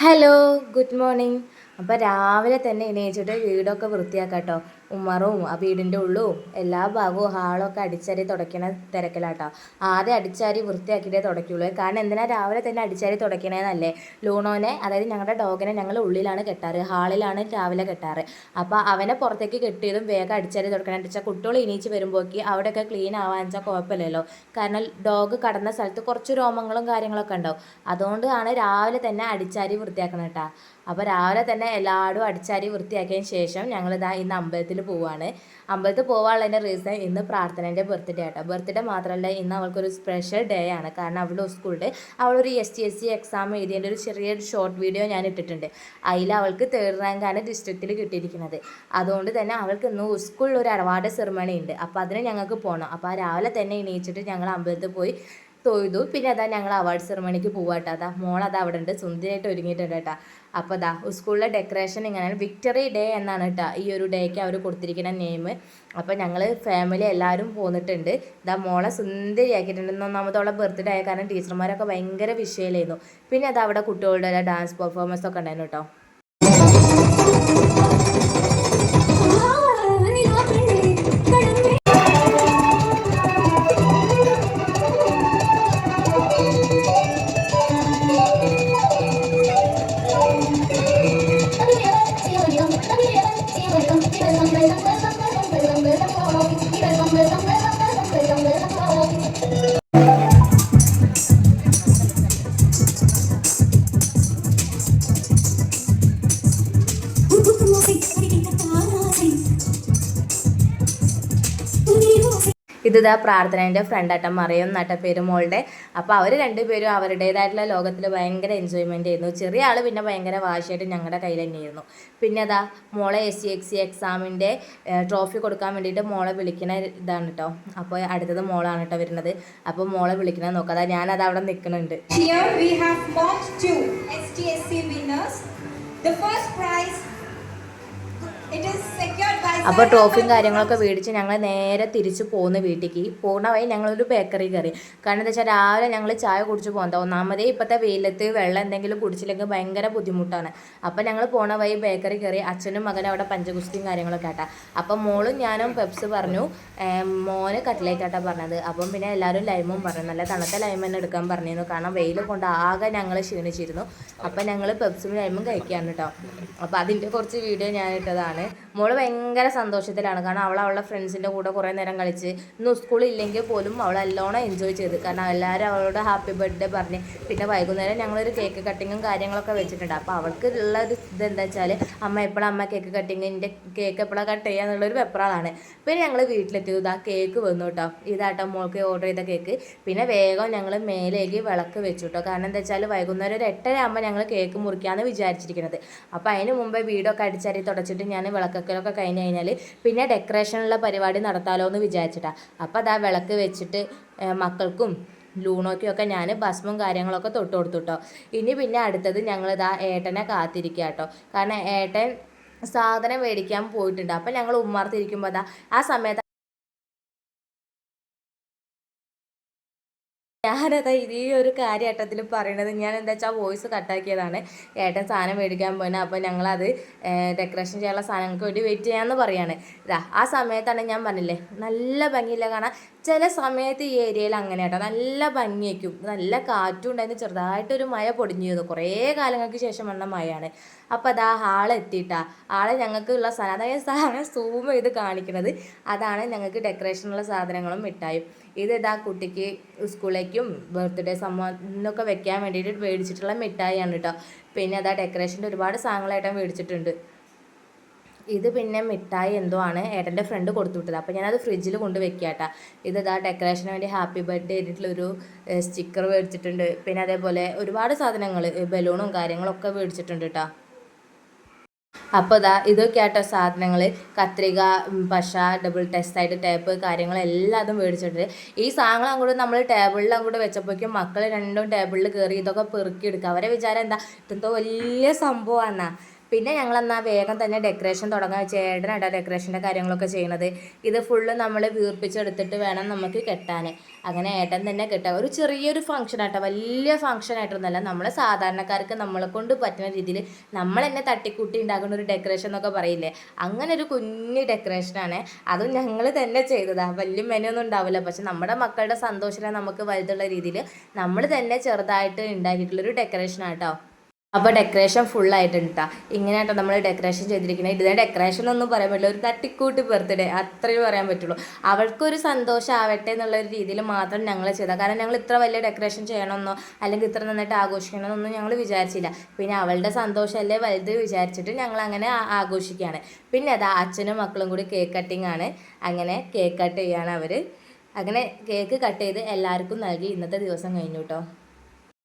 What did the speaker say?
Hello, good morning. അപ്പോൾ രാവിലെ തന്നെ എണീച്ചിട്ട് വീടൊക്കെ വൃത്തിയാക്കാം കേട്ടോ. ഉമ്മറും ആ വീടിൻ്റെ ഉള്ളും എല്ലാ ഭാഗവും ഹാളൊക്കെ അടിച്ചാരി തുടയ്ക്കണ തിരക്കിലാട്ടോ. ആദ്യം അടിച്ചാരി വൃത്തിയാക്കിയിട്ടേ തുടയ്ക്കുള്ളൂ. കാരണം എന്തിനാ രാവിലെ തന്നെ അടിച്ചാരി തുടയ്ക്കണേന്നല്ലേ. ലൂണോനെ, അതായത് ഞങ്ങളുടെ ഡോഗിനെ ഞങ്ങൾ ഉള്ളിലാണ് കെട്ടാറ്, ഹാളിലാണ് രാവിലെ കെട്ടാറ്. അപ്പോൾ അവനെ പുറത്തേക്ക് കെട്ടിയതും വേഗം അടിച്ചാരി തുടയ്ക്കണം വെച്ചാൽ കുട്ടികൾ എണീച്ച് വരുമ്പോഴേക്ക് അവിടെയൊക്കെ ക്ലീൻ ആവാൻ വെച്ചാൽ കുഴപ്പമില്ലല്ലോ. കാരണം ഡോഗ് കടന്ന സ്ഥലത്ത് കുറച്ച് രോമങ്ങളും കാര്യങ്ങളൊക്കെ ഉണ്ടാവും. അതുകൊണ്ടാണ് രാവിലെ തന്നെ അടിച്ചാരി വൃത്തിയാക്കണം കേട്ടോ. അപ്പോൾ രാവിലെ തന്നെ എല്ലാവരും അടിച്ചാരി വൃത്തിയാക്കിയതിന് ശേഷം ഞങ്ങളിതാ ഇന്ന് അമ്പലത്തിൽ പോവുകയാണ്. അമ്പലത്തിൽ പോകാനുള്ളതിൻ്റെ റീസൺ ഇന്ന് പ്രാർത്ഥനേൻ്റെ ബർത്ത്ഡേ ആട്ടോ. ബർത്ത്ഡേ മാത്രമല്ല, ഇന്ന് അവൾക്കൊരു സ്പെഷ്യൽ ഡേ ആണ്. കാരണം അവളുടെ സ്കൂളിൽ അവളൊരു STSC എക്സാം എഴുതിയതിൻ്റെ ഒരു ചെറിയൊരു ഷോർട്ട് വീഡിയോ ഞാൻ ഇട്ടിട്ടുണ്ട്. അതിൽ അവൾക്ക് 3rd റാങ്കാണ് ഡിസ്ട്രിക്റ്റിൽ കിട്ടിയിരിക്കുന്നത്. അതുകൊണ്ട് തന്നെ അവൾക്ക് ഇന്ന് സ്കൂളിൽ ഒരു അവാർഡ് സെറിമണി ഉണ്ട്. അപ്പോൾ അതിന് ഞങ്ങൾക്ക് പോകണം. അപ്പോൾ രാവിലെ തന്നെ എണീച്ചിട്ട് ഞങ്ങൾ അമ്പലത്തിൽ പോയി തൊഴുതു. പിന്നെ അതാ ഞങ്ങൾ അവാർഡ് സെറിമണിക്ക് പോവാട്ടോ. അതാ മോളതാ അവിടെ ഉണ്ട്, സുന്ദരിയായിട്ട് ഒരുങ്ങിയിട്ടുണ്ട് കേട്ടോ. അപ്പോൾ അതാ സ്കൂളിലെ ഡെക്കറേഷൻ ഇങ്ങനെയാണ്. വിക്ടറി ഡേ എന്നാണ് കേട്ടോ ഈ ഒരു ഡേക്ക് അവർ കൊടുത്തിരിക്കുന്ന നെയിം. അപ്പോൾ ഞങ്ങൾ ഫാമിലി എല്ലാവരും പോന്നിട്ടുണ്ട്. ഇതാ മോളെ സുന്ദരിയാക്കിയിട്ടുണ്ട്. ഒന്നാമതോളം ബർത്ത്ഡേ ആയ കാരണം ടീച്ചർമാരൊക്കെ ഭയങ്കര വിഷയമായിരുന്നു. പിന്നെ അത് അവിടെ കുട്ടികളുടെ ഡാൻസ് പെർഫോമൻസ് ഒക്കെ ഉണ്ടായിരുന്നു കേട്ടോ. ഇതാ പ്രാർത്ഥനേൻ്റെ ഫ്രണ്ടാട്ട മറിയം നട്ട പെരുമോളുടെ. അപ്പോൾ അവർ രണ്ടുപേരും അവരുടേതായിട്ടുള്ള ലോകത്തിൽ ഭയങ്കര എൻജോയ്മെൻ്റ് ആയിരുന്നു. ചെറിയ ആൾ പിന്നെ ഭയങ്കര വാശിയായിട്ട് ഞങ്ങളുടെ കയ്യിൽ തന്നെയായിരുന്നു. പിന്നെ അതാ മോളെ SCXC എക്സാമിൻ്റെ ട്രോഫി കൊടുക്കാൻ വേണ്ടിയിട്ട് മോളെ വിളിക്കണ ഇതാണ് കേട്ടോ. അപ്പോൾ അടുത്തത് മോളാണ് കേട്ടോ വരുന്നത്. അപ്പോൾ മോളെ വിളിക്കണത് നോക്കാം. അതാ ഞാനത് അവിടെ നിൽക്കുന്നുണ്ട്. അപ്പോൾ ട്രോഫിയും കാര്യങ്ങളൊക്കെ മേടിച്ച് ഞങ്ങൾ നേരെ തിരിച്ച് പോകുന്ന വീട്ടിലേക്ക്. പോകുന്ന വഴി ഞങ്ങളൊരു ബേക്കറി കയറി. കാരണം എന്താ വെച്ചാൽ രാവിലെ ഞങ്ങൾ ചായ കുടിച്ച് പോകുന്നത്. ഒന്നാമതേ ഇപ്പോഴത്തെ വെയിലത്ത് വെള്ളം എന്തെങ്കിലും കുടിച്ചില്ലെങ്കിൽ ഭയങ്കര ബുദ്ധിമുട്ടാണ്. അപ്പോൾ ഞങ്ങൾ പോണ വഴി ബേക്കറി കയറി. അച്ഛനും മകനും അവിടെ പഞ്ചഗുസ്തിയും കാര്യങ്ങളൊക്കെ ആട്ടാ. അപ്പം മോളും ഞാനും പെപ്സ് പറഞ്ഞു, മോന് കട്ട്ലേറ്റ് ആട്ടാ പറഞ്ഞത്. അപ്പം പിന്നെ എല്ലാവരും ലൈമും പറഞ്ഞു. നല്ല തണുത്ത ലൈം തന്നെ എടുക്കാൻ പറഞ്ഞിരുന്നു. കാരണം വെയിൽ കൊണ്ട് ആകെ ഞങ്ങൾ ക്ഷീണിച്ചിരുന്നു. അപ്പം ഞങ്ങൾ പെപ്സും ലൈമും കഴിക്കുകയാണ് കേട്ടോ. അപ്പോൾ അതിൻ്റെ കുറച്ച് വീഡിയോ ഞാൻ ഇട്ടതാണ്. മോള് ഭയങ്കര സന്തോഷത്തിലാണ്. കാരണം അവളുടെ ഫ്രണ്ട്സിൻ്റെ കൂടെ കുറേ നേരം കളിച്ച് ഇന്ന് സ്കൂളില്ലെങ്കിൽ പോലും അവൾ നല്ലോണം എൻജോയ് ചെയ്ത്. കാരണം എല്ലാവരും അവളോട് ഹാപ്പി ബർത്ത്ഡേ പറഞ്ഞ്. പിന്നെ വൈകുന്നേരം ഞങ്ങളൊരു കേക്ക് കട്ടിങ്ങും കാര്യങ്ങളൊക്കെ വെച്ചിട്ടുണ്ട്. അപ്പോൾ അവൾക്ക് ഉള്ള ഒരു ഇതെന്താ വെച്ചാൽ അമ്മ കേക്ക് കട്ടിങ്, എൻ്റെ കേക്ക് എപ്പോഴാണ് കട്ട് ചെയ്യുക എന്നുള്ളൊരു വെപ്രാളാണ്. പിന്നെ ഞങ്ങൾ വീട്ടിലെത്തി. ഇതാ കേക്ക് വന്നു കേട്ടോ. ഇതാട്ടോ മോൾക്ക് ഓർഡർ ചെയ്ത കേക്ക്. പിന്നെ വേഗം ഞങ്ങൾ മേലേക്ക് വിളക്ക് വെച്ചു കേട്ടോ. കാരണം എന്താ വെച്ചാൽ വൈകുന്നേരം ഒരു 8:30 ആകുമ്പോൾ ഞങ്ങൾ കേക്ക് മുറിക്കാമെന്ന് വിചാരിച്ചിരിക്കുന്നത്. അപ്പോൾ അതിന് മുമ്പേ വീടൊക്കെ അടിച്ചരി തുടച്ചിട്ട് ഞാൻ വിളക്കൊക്കെ കഴിഞ്ഞ് കഴിഞ്ഞാൽ പിന്നെ ഡെക്കറേഷനുള്ള പരിപാടി നടത്താമല്ലോ എന്ന് വിചാരിച്ചിട്ടാണ്. അപ്പോൾ അതാ വിളക്ക് വെച്ചിട്ട് മക്കൾക്കും ലൂണോയ്ക്കൊക്കെ ഞാൻ ഭസ്മവും കാര്യങ്ങളൊക്കെ തൊട്ട് കൊടുത്തു കേട്ടോ. ഇനി പിന്നെ അടുത്തത് ഞങ്ങളിതാ ഏട്ടനെ കാത്തിരിക്കുക കേട്ടോ. കാരണം ഏട്ടൻ സാധനം മേടിക്കാൻ പോയിട്ടുണ്ട്. അപ്പോൾ ഞങ്ങൾ ഉമ്മാർത്തിരിക്കുമ്പോൾ അതാ ആ സമയത്ത് ഞാനതാ ഈ ഒരു കാര്യഘട്ടത്തിൽ പറയണത്. ഞാൻ എന്താ വെച്ചാൽ വോയിസ് കട്ടാക്കിയതാണ്. ഏട്ടൻ സാധനം മേടിക്കാൻ പോയിന്. അപ്പോൾ ഞങ്ങളത് ഡെക്കറേഷൻ ചെയ്യാനുള്ള സാധനങ്ങൾക്ക് വേണ്ടി വെയിറ്റ് ചെയ്യാമെന്ന് പറയാണ്. ഇതാ ആ സമയത്താണ് ഞാൻ പറഞ്ഞില്ലേ നല്ല ഭംഗിയില്ല. കാണാൻ ചില സമയത്ത് ഈ ഏരിയയിൽ അങ്ങനെ കേട്ടോ നല്ല ഭംഗിയായിരിക്കും. നല്ല കാറ്റും ഉണ്ടായിരുന്നു. ചെറുതായിട്ടൊരു മഴ പൊടിഞ്ഞിരുന്നു. കുറേ കാലങ്ങൾക്ക് ശേഷം വന്ന മഴയാണ്. അപ്പോൾ അതാ ആളെത്തിയിട്ടാ. ആളെ ഞങ്ങൾക്കുള്ള സാധനം, അതായത് സാധനം സൂം ചെയ്ത് കാണിക്കുന്നത് അതാണ് ഞങ്ങൾക്ക് ഡെക്കറേഷനുള്ള സാധനങ്ങളും മിഠായും. ഇതാ കുട്ടിക്ക് സ്കൂളിലേക്കും ബർത്ത്ഡേ സമ്മാനമൊക്കെ വെക്കാൻ വേണ്ടിയിട്ട് മേടിച്ചിട്ടുള്ള മിഠായിയാണ് കേട്ടോ. പിന്നെ അതാ ഡെക്കറേഷൻ്റെ ഒരുപാട് സാധനങ്ങളായിട്ട് മേടിച്ചിട്ടുണ്ട്. ഇത് പിന്നെ മിഠായി എന്തോ ആണ് ഏട്ടൻ്റെ ഫ്രണ്ട് കൊടുത്തു വിട്ടത്. അപ്പോൾ ഞാനത് ഫ്രിഡ്ജിൽ കൊണ്ട് വെക്കുക കേട്ടോ. ഇതാ ഡെക്കറേഷന് വേണ്ടി ഹാപ്പി ബർത്ത്ഡേ ചെയ്തിട്ടുള്ളൊരു സ്റ്റിക്കർ മേടിച്ചിട്ടുണ്ട്. പിന്നെ അതേപോലെ ഒരുപാട് സാധനങ്ങൾ ബലൂണും കാര്യങ്ങളൊക്കെ മേടിച്ചിട്ടുണ്ട് കേട്ടോ. അപ്പോൾ ഇതൊക്കെ ആട്ടോ സാധനങ്ങൾ. കത്രിക, പശ, ഡബിൾ ടെക്സ്റ്റൈഡ് ടേപ്പ് കാര്യങ്ങളെല്ലാം അതും മേടിച്ചിട്ടുണ്ട്. ഈ സാധനങ്ങൾ അങ്ങോട്ട് നമ്മൾ ടേബിളിൽ അങ്ങോട്ട് വെച്ചപ്പോഴേക്കും മക്കൾ രണ്ടും ടേബിളിൽ കയറി ഇതൊക്കെ പെറുക്കിയെടുക്കുക. അവരെ വിചാരം എന്താ ഇതെന്തോ വലിയ സംഭവമാണ്. പിന്നെ ഞങ്ങളെന്നാൽ വേഗം തന്നെ ഡെക്കറേഷൻ തുടങ്ങാൻ വെച്ചാൽ ഏട്ടനാട്ടോ ഡെക്കറേഷൻ്റെ കാര്യങ്ങളൊക്കെ ചെയ്യണത്. ഇത് ഫുള്ള് നമ്മൾ വീർപ്പിച്ചെടുത്തിട്ട് വേണം നമുക്ക് കെട്ടാൻ. അങ്ങനെ ഏട്ടൻ തന്നെ കെട്ടാം. ഒരു ചെറിയൊരു ഫംഗ്ഷൻ ആട്ടോ, വലിയ ഫംഗ്ഷൻ ആയിട്ടൊന്നുമല്ല, നമ്മൾ സാധാരണക്കാർക്ക് നമ്മളെ കൊണ്ട് പറ്റുന്ന രീതിയിൽ നമ്മൾ തന്നെ തട്ടിക്കൂട്ടി ഉണ്ടാക്കുന്ന ഒരു ഡെക്കറേഷൻ എന്നൊക്കെ പറയില്ലേ, അങ്ങനെ ഒരു കുഞ്ഞ് ഡെക്കറേഷനാണ്. അതും ഞങ്ങൾ തന്നെ ചെയ്തതാണ്. വലിയ മെനൊന്നും ഉണ്ടാവില്ല, പക്ഷെ നമ്മുടെ മക്കളുടെ സന്തോഷത്തിന് നമുക്ക് വലുതുള്ള രീതിയിൽ നമ്മൾ തന്നെ ചെറുതായിട്ട് ഉണ്ടാക്കിയിട്ടുള്ളൊരു ഡെക്കറേഷനാട്ടോ. അപ്പോൾ ഡെക്കറേഷൻ ഫുള്ളായിട്ടുണ്ട് കേട്ടോ. ഇങ്ങനെ കേട്ടോ നമ്മൾ ഡെക്കറേഷൻ ചെയ്തിരിക്കുന്നത്. ഇതിനെ ഡെക്കറേഷൻ ഒന്നും പറയാൻ പറ്റില്ല, ഒരു തട്ടിക്കൂട്ട് ബർത്ത്ഡേ അത്രയും പറയാൻ പറ്റുള്ളൂ. അവൾക്കൊരു സന്തോഷം ആവട്ടെ എന്നുള്ളൊരു രീതിയിൽ മാത്രം ഞങ്ങൾ ചെയ്താൽ. കാരണം ഞങ്ങൾ ഇത്ര വലിയ ഡെക്കറേഷൻ ചെയ്യണമെന്നോ അല്ലെങ്കിൽ ഇത്ര നന്നായിട്ട് ആഘോഷിക്കണമെന്നൊന്നും ഞങ്ങൾ വിചാരിച്ചില്ല. പിന്നെ അവളുടെ സന്തോഷമല്ലേ വലുത് വിചാരിച്ചിട്ട് ഞങ്ങൾ അങ്ങനെ ആഘോഷിക്കുകയാണ്. പിന്നെ അതാ അച്ഛനും മക്കളും കൂടി കേക്ക് കട്ടിങ് ആണ്. അങ്ങനെ കേക്ക് കട്ട് ചെയ്യാണ് അവർ. അങ്ങനെ കേക്ക് കട്ട് ചെയ്ത് എല്ലാവർക്കും നൽകി ഇന്നത്തെ ദിവസം കഴിഞ്ഞു കേട്ടോ.